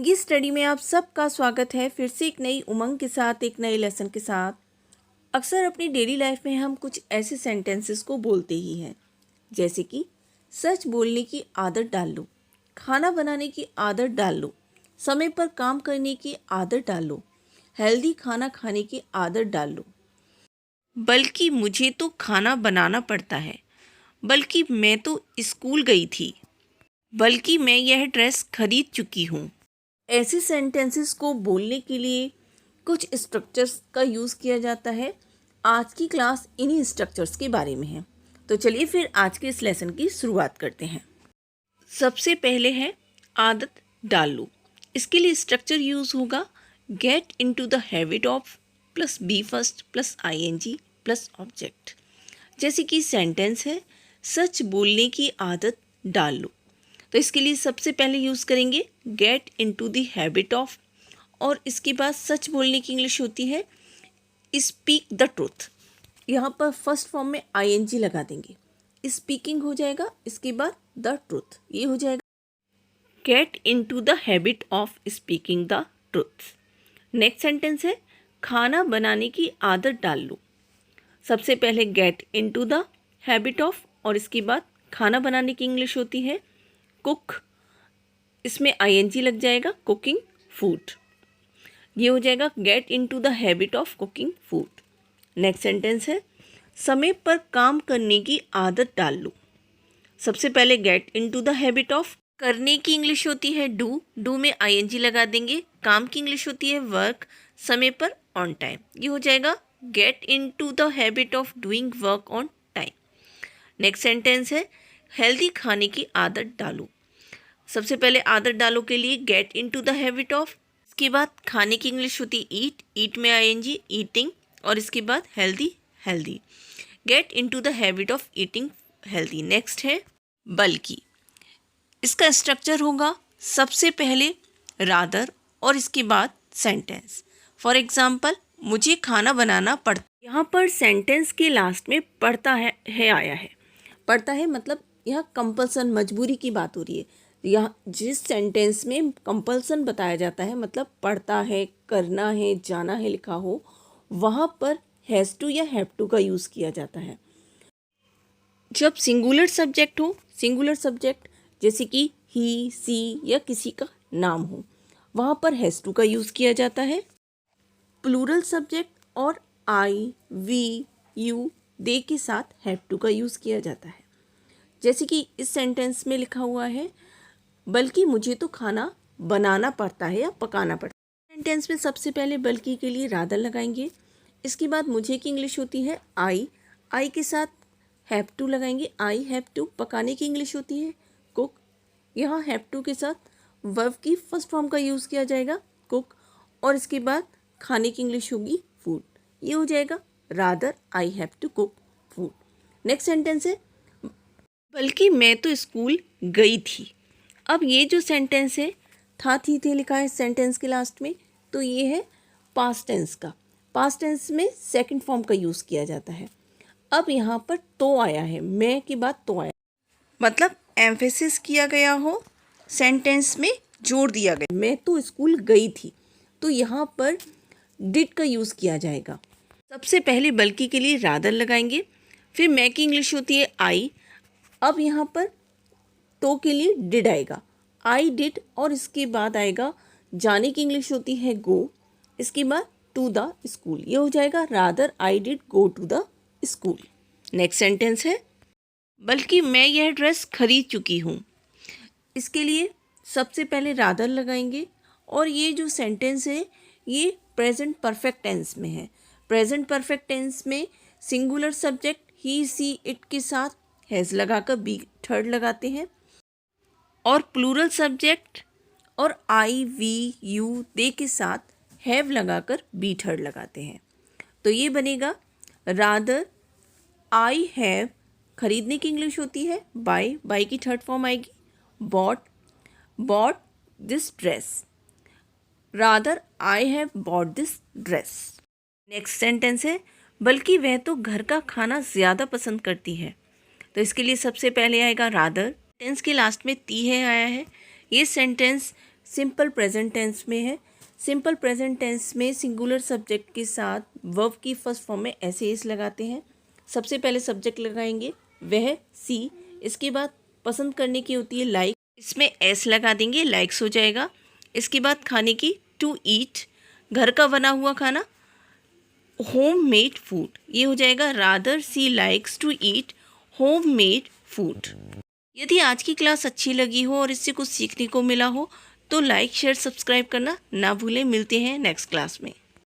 ये स्टडी में आप सबका स्वागत है फिर से एक नई उमंग के साथ, एक नए लेसन के साथ। अक्सर अपनी डेली लाइफ में हम कुछ ऐसे सेंटेंसेस को बोलते ही हैं, जैसे कि सच बोलने की आदत डाल लो, खाना बनाने की आदत डाल लो, समय पर काम करने की आदत डाल लो, हेल्दी खाना खाने की आदत डाल लो। बल्कि मुझे तो खाना बनाना पड़ता है, बल्कि मैं तो स्कूल गई थी, बल्कि मैं यह ड्रेस खरीद चुकी हूँ। ऐसे सेंटेंसेस को बोलने के लिए कुछ स्ट्रक्चर्स का यूज़ किया जाता है। आज की क्लास इन्हीं स्ट्रक्चर्स के बारे में है, तो चलिए फिर आज के इस लेसन की शुरुआत करते हैं। सबसे पहले है आदत डाल लो। इसके लिए स्ट्रक्चर यूज़ होगा get into the habit of plus B first plus ING plus object. जैसे कि सेंटेंस है सच बोलने की आदत डाल लो, तो इसके लिए सबसे पहले यूज़ करेंगे gate into the habit of, और इसके बाद सच बोलने की इंग्लिश होती है स्पीक द ट्रूथ। यहाँ पर फर्स्ट फॉर्म में आईएनजी लगा देंगे, स्पीकिंग हो जाएगा, इसके बाद द ट्रूथ, ये हो जाएगा gate into the habit of speaking the truth. Next sentence है खाना बनाने की आदत डाल लो। सबसे पहले gate into the habit of और इसके बाद खाना बनाने की इंग्लिश होती है कुक, इसमें आईएनजी लग जाएगा, कुकिंग फूड, ये हो जाएगा gate into the habit of cooking food. Next sentence है समय पर काम करने की आदत डाल लो। सबसे पहले gate into the habit of, करने की इंग्लिश होती है डू, डू में आईएनजी लगा देंगे, काम की इंग्लिश होती है वर्क, समय पर ऑन टाइम, ये हो जाएगा gate into the habit of doing work on time. Next sentence है हेल्दी खाने की आदत डालो। सबसे पहले आदत डालो के लिए gate into the habit of, इसके बाद खाने की इंग्लिश होती है ईट, ईट में आईएनजी ईटिंग, और इसके बाद healthy, healthy, gate into the habit of eating healthy. Next है बल्कि, इसका स्ट्रक्चर होगा सबसे पहले रादर और इसके बाद सेंटेंस। फॉर एग्जाम्पल मुझे खाना बनाना पड़ता, यहाँ पर सेंटेंस के लास्ट में पड़ता है आया है। पड़ता है मतलब यहाँ कंपल्सन, मजबूरी की बात हो रही है। यहाँ जिस सेंटेंस में कंपल्सन बताया जाता है, मतलब पढ़ता है, करना है, जाना है लिखा हो, वहाँ पर हैज़ टू या हैव टू का यूज़ किया जाता है। जब सिंगुलर सब्जेक्ट हो, सिंगुलर सब्जेक्ट जैसे कि ही, सी या किसी का नाम हो, वहाँ पर हैज़ टू का यूज़ किया जाता है। प्लूरल सब्जेक्ट और आई, वी, यू, दे के साथ हैव टू का यूज़ किया जाता है। जैसे कि इस सेंटेंस में लिखा हुआ है बल्कि मुझे तो खाना बनाना पड़ता है या पकाना पड़ता है। सेंटेंस में सबसे पहले बल्कि के लिए रादर लगाएंगे, इसके बाद मुझे की इंग्लिश होती है आई, आई के साथ हैव टू लगाएंगे, आई हैव टू। पकाने की इंग्लिश होती है कुक, यहाँ हैव टू के साथ वर्ब की फर्स्ट फॉर्म का यूज़ किया जाएगा कुक, और इसके बाद खाने की इंग्लिश होगी फूड, ये हो जाएगा rather I have to cook food. Next sentence है बल्कि मैं तो स्कूल गई थी। अब ये जो सेंटेंस है था, थी, थे लिखा है सेंटेंस के लास्ट में, तो ये है पास्ट टेंस का। पास्ट टेंस में सेकंड फॉर्म का यूज़ किया जाता है। अब यहाँ पर तो आया है, मैं के बाद तो आया, मतलब एम्फेसिस किया गया हो, सेंटेंस में जोड़ दिया गया। मैं तो स्कूल गई थी, तो यहाँ पर डिड का यूज़ किया जाएगा। सबसे पहले बल्कि के लिए रादर लगाएंगे, फिर मैं की इंग्लिश होती है आई, अब यहाँ पर तो के लिए डिड आएगा, आई डिड, और इसके बाद आएगा जाने की इंग्लिश होती है गो, इसके बाद टू द स्कूल, ये हो जाएगा rather I did go to the school. Next sentence है बल्कि मैं यह ड्रेस खरीद चुकी हूँ। इसके लिए सबसे पहले रादर लगाएंगे, और ये जो सेंटेंस है ये प्रेजेंट परफेक्ट टेंस में है। प्रेजेंट परफेक्ट टेंस में singular subject he, she, it के साथ हैज़ लगाकर बी थर्ड लगाते हैं, और प्लूरल सब्जेक्ट और आई, वी, यू, दे के साथ हैव लगाकर बी थर्ड लगाते हैं। तो ये बनेगा रादर आई हैव, खरीदने की इंग्लिश होती है बाय, बाय की थर्ड फॉर्म आएगी bought, bought this dress, rather I have bought this dress. Next sentence है बल्कि वह तो घर का खाना ज़्यादा पसंद करती है। तो इसके लिए सबसे पहले आएगा रादर, टेंस के लास्ट में ती है आया है, ये सेंटेंस सिंपल प्रेजेंट टेंस में है। सिंपल प्रेजेंट टेंस में सिंगुलर सब्जेक्ट के साथ वर्ब की फर्स्ट फॉर्म में ऐसे एस लगाते हैं। सबसे पहले सब्जेक्ट लगाएंगे वह सी, इसके बाद पसंद करने की होती है लाइक, इसमें एस लगा देंगे, लाइक्स हो जाएगा। इसके बाद खाने की टू ईट, घर का बना हुआ खाना, होम मेड फूड, ये हो जाएगा rather she likes to eat home made food. यदि आज की क्लास अच्छी लगी हो और इससे कुछ सीखने को मिला हो तो लाइक शेयर सब्सक्राइब करना ना भूलें। मिलते हैं नेक्स्ट क्लास में।